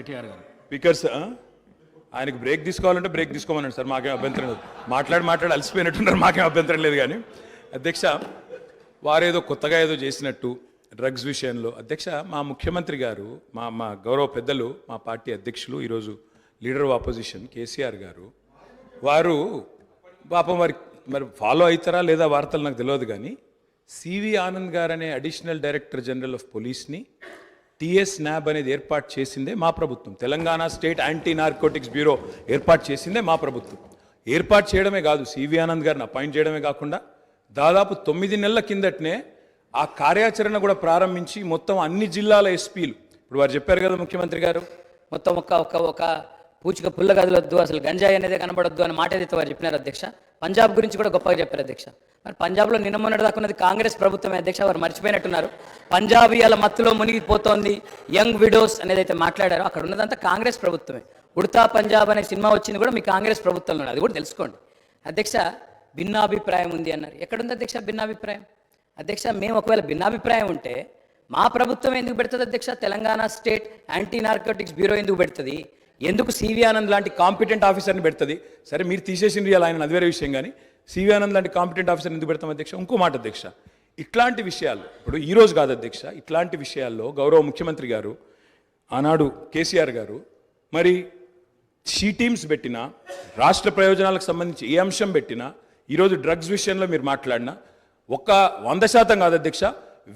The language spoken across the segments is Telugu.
కేటీఆర్ గారు. స్పీకర్స్ ఆయనకు బ్రేక్ తీసుకోవాలంటే బ్రేక్ తీసుకోమన్నాడు సార్, మాకేం అభ్యంతరం లేదు. మాట్లాడి అలసిపోయినట్టున్నారు, మాకేం అభ్యంతరం లేదు. కానీ అధ్యక్ష, వారేదో కొత్తగా ఏదో చేసినట్టు డ్రగ్స్ విషయంలో అధ్యక్ష, మా ముఖ్యమంత్రి గారు, మా గౌరవ పెద్దలు, మా పార్టీ అధ్యక్షులు, ఈరోజు లీడర్ ఆఫ్ ఆపోజిషన్ కేసీఆర్ గారు, వారు పాపం మరి ఫాలో అవుతారా లేదా వార్తలు నాకు తెలియదు. కానీ సివి ఆనంద్ గారు అనే అడిషనల్ డైరెక్టర్ జనరల్ ఆఫ్ పోలీస్ని టిఎస్ న్యాబ్ అనేది ఏర్పాటు చేసిందే మా ప్రభుత్వం. Telangana state anti narcotics bureau ఏర్పాటు చేసిందే మా ప్రభుత్వం. ఏర్పాటు చేయడమే కాదు, సివి ఆనంద్ గారిని అపాయింట్ చేయడమే కాకుండా దాదాపు 9 నెలల కిందటనే ఆ కార్యాచరణ కూడా ప్రారంభించి మొత్తం అన్ని జిల్లాల ఎస్పీలు, ఇప్పుడు వారు చెప్పారు కదా ముఖ్యమంత్రి గారు, మొత్తం ఒక పూచిక పుల్ల గదులొద్దు, అసలు గంజాయి అనేది కనబడొద్దు అని మాట ఏదైతే వారు చెప్పినారు అధ్యక్ష. పంజాబ్ గురించి కూడా గొప్పగా చెప్పారు అధ్యక్ష. మరి పంజాబ్లో నిన్న మొన్నటి దాకా ఉన్నది కాంగ్రెస్ ప్రభుత్వమే అధ్యక్ష, వారు మర్చిపోయినట్టున్నారు. పంజాబీల మత్తులో మునిగిపోతోంది యంగ్ విడోస్ అనేది అయితే మాట్లాడారో అక్కడ ఉన్నదంతా కాంగ్రెస్ ప్రభుత్వమే. ఉడతా పంజాబ్ అనే సినిమా వచ్చింది కూడా మీ కాంగ్రెస్ ప్రభుత్వంలో, అది కూడా తెలుసుకోండి అధ్యక్ష. భిన్నాభిప్రాయం ఉంది అన్నారు, ఎక్కడుంది అధ్యక్ష భిన్నాభిప్రాయం? అధ్యక్ష, మేము ఒకవేళ భిన్నాభిప్రాయం ఉంటే మా ప్రభుత్వం ఎందుకు పెడుతుంది అధ్యక్ష? Telangana state anti narcotics bureau ఎందుకు పెడుతుంది? ఎందుకు సివి ఆనంద్ లాంటి కాంపిటెంట్ ఆఫీసర్ని పెడుతుంది? సరే, మీరు తీసేసింది ఆయన, అది వేరే విషయం. కానీ సివి ఆనంద్ లాంటి కాంపిటెంట్ ఆఫీసర్ని ఎందుకు పెడతాం అధ్యక్ష? ఇంకో మాట అధ్యక్ష, ఇట్లాంటి విషయాలు ఇప్పుడు ఈరోజు కాదు అధ్యక్ష, ఇట్లాంటి విషయాల్లో గౌరవ ముఖ్యమంత్రి గారు ఆనాడు కేసీఆర్ గారు మరి షీ టీమ్స్ పెట్టినా, రాష్ట్ర ప్రయోజనాలకు సంబంధించి ఏ అంశం పెట్టినా, ఈరోజు డ్రగ్స్ విషయంలో మీరు మాట్లాడినా 100% కాదు అధ్యక్ష,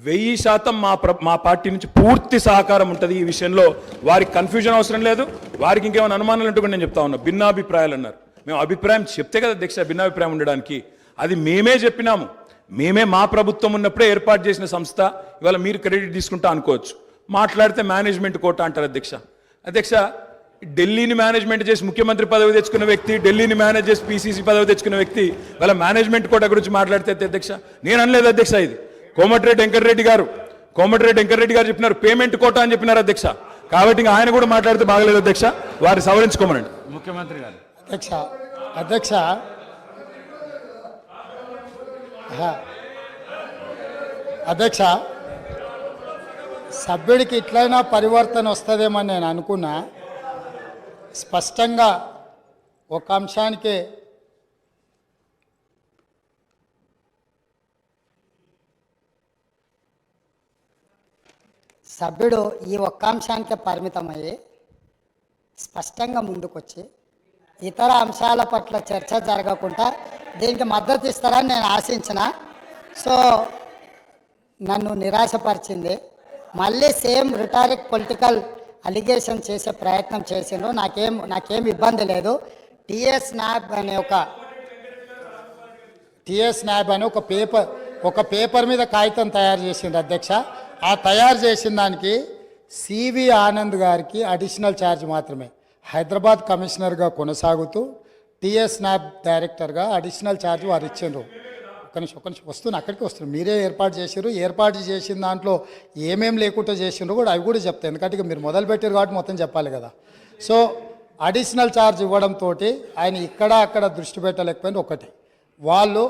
1000% మా పార్టీ నుంచి పూర్తి సహకారం ఉంటుంది ఈ విషయంలో. వారికి కన్ఫ్యూజన్ అవసరం లేదు, వారికి ఇంకేమైనా అనుమానాలు ఉంటే కూడా నేను చెప్తా ఉన్నా. భిన్నాభిప్రాయాలు అన్నారు, మేము అభిప్రాయం చెప్తే కదా అధ్యక్ష భిన్నాభిప్రాయం ఉండడానికి. అది మేమే చెప్పినాము, మేమే మా ప్రభుత్వం ఉన్నప్పుడే ఏర్పాటు చేసిన సంస్థ. ఇవాళ మీరు క్రెడిట్ తీసుకుంటా అనుకోవచ్చు, మాట్లాడితే మేనేజ్మెంట్ కోట అంటారు అధ్యక్ష. అధ్యక్ష, ఢిల్లీని మేనేజ్మెంట్ చేసి ముఖ్యమంత్రి పదవి తెచ్చుకున్న వ్యక్తి, ఢిల్లీని మేనేజ్ చేసి పీసీసీ పదవి తెచ్చుకున్న వ్యక్తి వాళ్ళ మేనేజ్మెంట్ కోట గురించి మాట్లాడితే అధ్యక్ష, నేను అనలేదు అధ్యక్ష. ఇది కోమటిరెడ్డి వెంకటరెడ్డి గారు చెప్పినారు, పేమెంట్ కోట అని చెప్పినారు అధ్యక్ష. కాబట్టి ఆయన కూడా మాట్లాడితే బాగలేదు అధ్యక్ష, వారిని సవరించుకోమనండి ముఖ్యమంత్రి గారు. అధ్యక్ష, సభ్యుడికి ఇట్లయినా పరివర్తన వస్తుందేమని నేను అనుకున్నా. స్పష్టంగా ఒక అంశానికే సభ్యుడు ఈ ఒక్క అంశానికే పరిమితమయ్యి స్పష్టంగా ముందుకొచ్చి ఇతర అంశాల పట్ల చర్చ జరగకుండా దీనికి మద్దతు ఇస్తారని నేను ఆశించిన. సో నన్ను నిరాశపరిచింది. మళ్ళీ సేమ్ రిటారిక్ పొలిటికల్ అలిగేషన్ చేసే ప్రయత్నం చేసిండ్రు. నాకేం ఇబ్బంది లేదు. టిఎస్ న్యాబ్ అనే ఒక పేపర్ మీద కాగితం తయారు చేసిండ్రు అధ్యక్ష. ఆ తయారు చేసిన దానికి సివి ఆనంద్ గారికి అడిషనల్ ఛార్జ్ మాత్రమే, హైదరాబాద్ కమిషనర్గా కొనసాగుతూ టిఎస్ న్యాబ్ డైరెక్టర్గా అడిషనల్ ఛార్జ్ వారు ఇచ్చిండ్రు. ఒక్క నిమిషం వస్తున్నా, అక్కడికి వస్తున్నారు. మీరే ఏర్పాటు చేసారు, ఏర్పాటు చేసిన దాంట్లో ఏమేమి లేకుండా చేసిండ్రు కూడా అవి కూడా చెప్తాయి, ఎందుకంటే ఇక మీరు మొదలు పెట్టారు కాబట్టి మొత్తం చెప్పాలి కదా. సో అడిషనల్ ఛార్జ్ ఇవ్వడంతో ఆయన ఇక్కడ అక్కడ దృష్టి పెట్టలేకపోయింది. ఒకటి, వాళ్ళు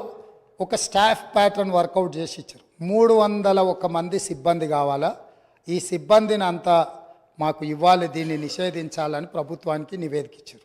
ఒక స్టాఫ్ ప్యాటర్న్ వర్కౌట్ చేసి ఇచ్చారు. 301 మంది సిబ్బంది కావాలా, ఈ సిబ్బందిని అంతా మాకు ఇవ్వాలి, దీన్ని నిషేధించాలని ప్రభుత్వానికి నివేదిక ఇచ్చారు.